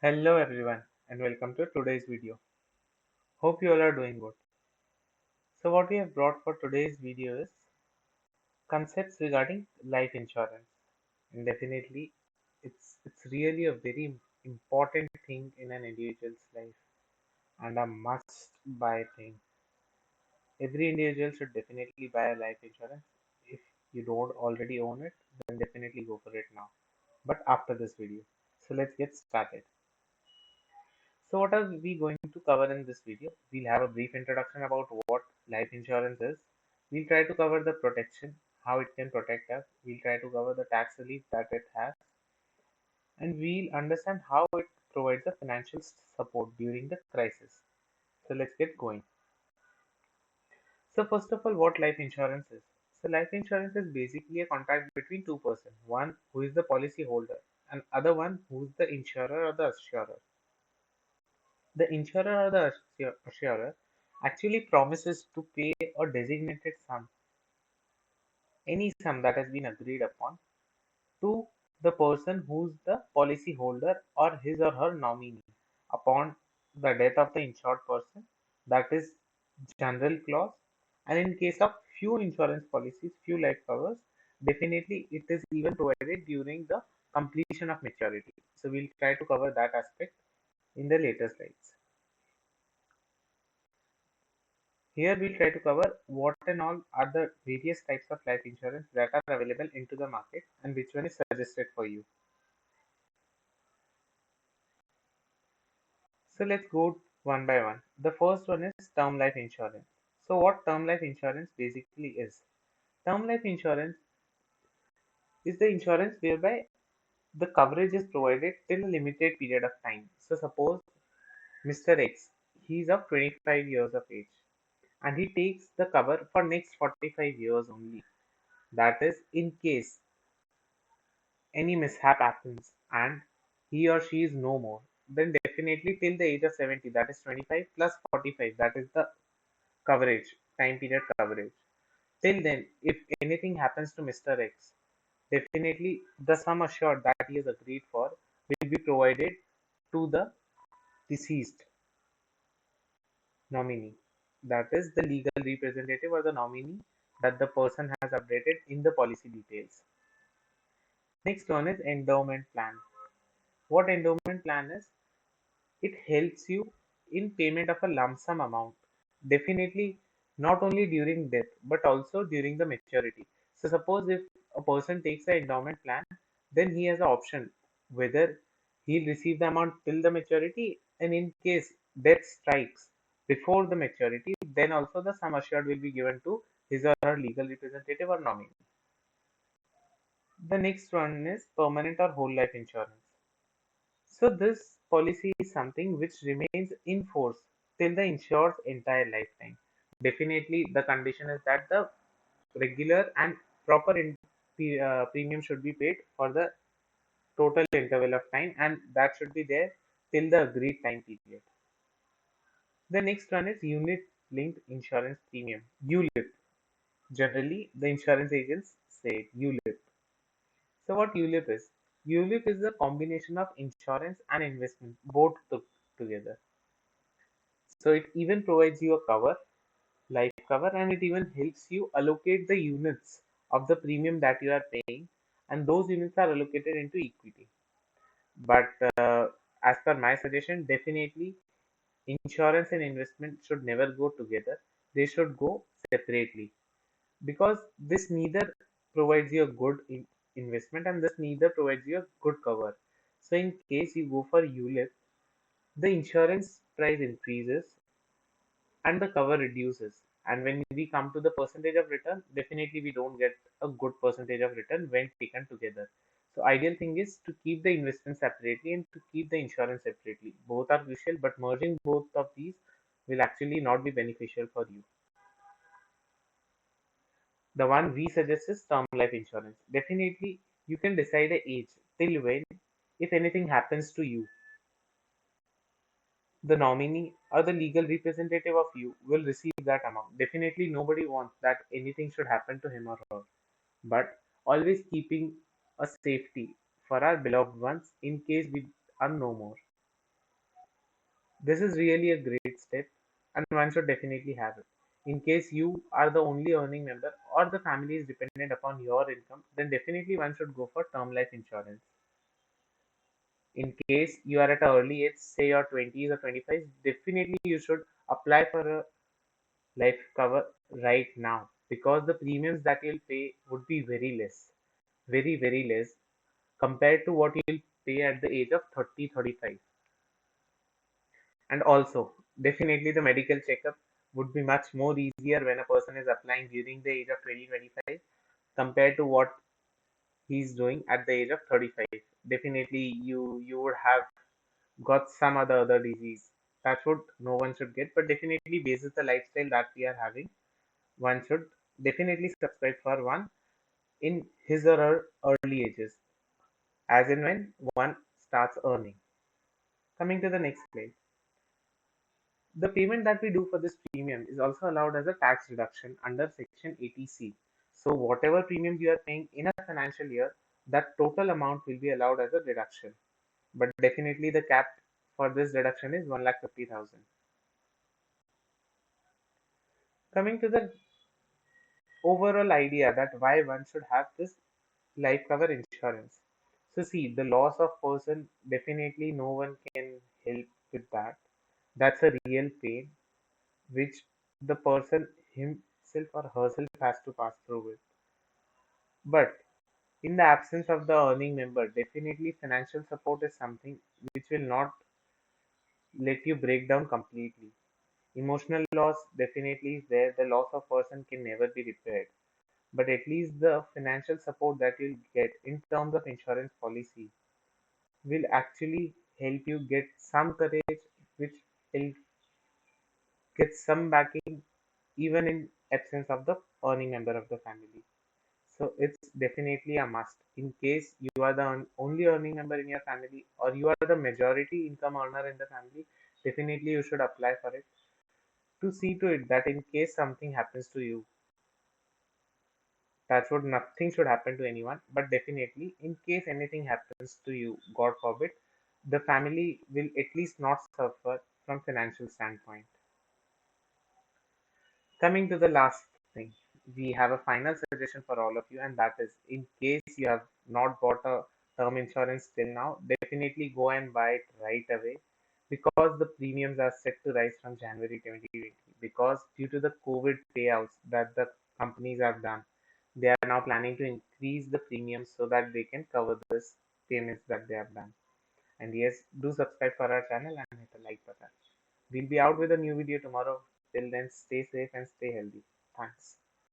Hello everyone and welcome to today's video. Hope you all are doing good. So what we have brought for today's video is concepts regarding life insurance. And definitely it's really a very important thing in an individual's life and a must buy thing. Every individual should definitely buy a life insurance. If you don't already own it, then definitely go for it now. But after this video. So let's get started. So what are we going to cover in this video? We'll have a brief introduction about what life insurance is. We'll try to cover the protection, how it can protect us. We'll try to cover the tax relief that it has, and we'll understand how it provides the financial support during the crisis. So let's get going. So first of all, what life insurance is? So life insurance is basically a contract between two persons, one who is the policy holder and other one who is the insurer or the assurer. The insurer or the assurer actually promises to pay a designated sum, any sum that has been agreed upon, to the person who's the policy holder or his or her nominee upon the death of the insured person. That is general clause. And in case of few insurance policies, few life covers, definitely it is even provided during the completion of maturity. So we'll try to cover that aspect in the later slides. Here we'll try to cover what and all are the various types of life insurance that are available into the market and which one is suggested for you. So let's go one by one. The first one is term life insurance. So what term life insurance basically is? Term life insurance is the insurance whereby the coverage is provided till a limited period of time. So suppose Mr. X, he is of 25 years of age and he takes the cover for next 45 years only. That is in case any mishap happens and he or she is no more, then definitely till the age of 70, that is 25 plus 45, that is the coverage, time period coverage. Till then, if anything happens to Mr. X, definitely the sum assured that he has agreed for will be provided to the deceased nominee. That is the legal representative or the nominee that the person has updated in the policy details. Next one is endowment plan. What endowment plan is? It helps you in payment of a lump sum amount. Definitely not only during death but also during the maturity. So suppose if a person takes an endowment plan, then he has an option whether he'll receive the amount till the maturity, and in case death strikes before the maturity, then also the sum assured will be given to his or her legal representative or nominee. The next one is permanent or whole life insurance. So this policy is something which remains in force till the insured's entire lifetime. Definitely, the condition is that the regular and proper premium should be paid for the total interval of time, and that should be there till the agreed time period. The next one is unit linked insurance premium, ULIP. Generally, the insurance agents say ULIP. So what ULIP is? ULIP is a combination of insurance and investment both together. So it even provides you a cover, life cover, and it even helps you allocate the units of the premium that you are paying, and those units are allocated into equity. But as per my suggestion, definitely insurance and investment should never go together. They should go separately because this neither provides you a good investment and this neither provides you a good cover. So in case you go for ULIP, the insurance price increases and the cover reduces. And when we come to the percentage of return, definitely we don't get a good percentage of return when taken together. So ideal thing is to keep the investment separately and to keep the insurance separately. Both are crucial, but merging both of these will actually not be beneficial for you. The one we suggest is term life insurance. Definitely you can decide a age till when if anything happens to you, the nominee or the legal representative of you will receive that amount. Definitely, nobody wants that anything should happen to him or her, but always keeping a safety for our beloved ones in case we are no more. This is really a great step and one should definitely have it. In case you are the only earning member or the family is dependent upon your income, then definitely one should go for term life insurance. In case you are at an early age, say your 20s or 25s, definitely you should apply for a life cover right now because the premiums that you'll pay would be very less, very, very less compared to what you'll pay at the age of 30, 35. And also, definitely the medical checkup would be much more easier when a person is applying during the age of 20, 25 compared to what he's doing at the age of 35. Definitely you would have got some other disease. That's what no one should get, but definitely basis the lifestyle that we are having, one should definitely subscribe for one in his or her early ages, as in when one starts earning. Coming to the next slide. The payment that we do for this premium is also allowed as a tax reduction under Section 80C. So whatever premiums you are paying in a financial year, that total amount will be allowed as a deduction. But definitely the cap for this deduction is 1,50,000. Coming to the overall idea that why one should have this life cover insurance. So see, the loss of person, definitely no one can help with that. That's a real pain which the person himself or herself has to pass through with. But in the absence of the earning member, definitely financial support is something which will not let you break down completely. Emotional loss definitely is there. The loss of person can never be repaired. But at least the financial support that you'll get in terms of insurance policy will actually help you get some courage, which will get some backing even in absence of the earning member of the family. So it's definitely a must. In case you are the only earning member in your family or you are the majority income earner in the family, definitely you should apply for it to see to it that in case something happens to you, that would nothing should happen to anyone, but definitely in case anything happens to you, God forbid, the family will at least not suffer from financial standpoint. Coming to the last thing, we have a final suggestion for all of you, and that is in case you have not bought a term insurance till now, definitely go and buy it right away because the premiums are set to rise from January 2020. Because due to the COVID payouts that the companies have done, they are now planning to increase the premiums so that they can cover this payments that they have done. And yes, do subscribe for our channel and hit the like button. We'll be out with a new video tomorrow. Till then, stay safe and stay healthy. Thanks.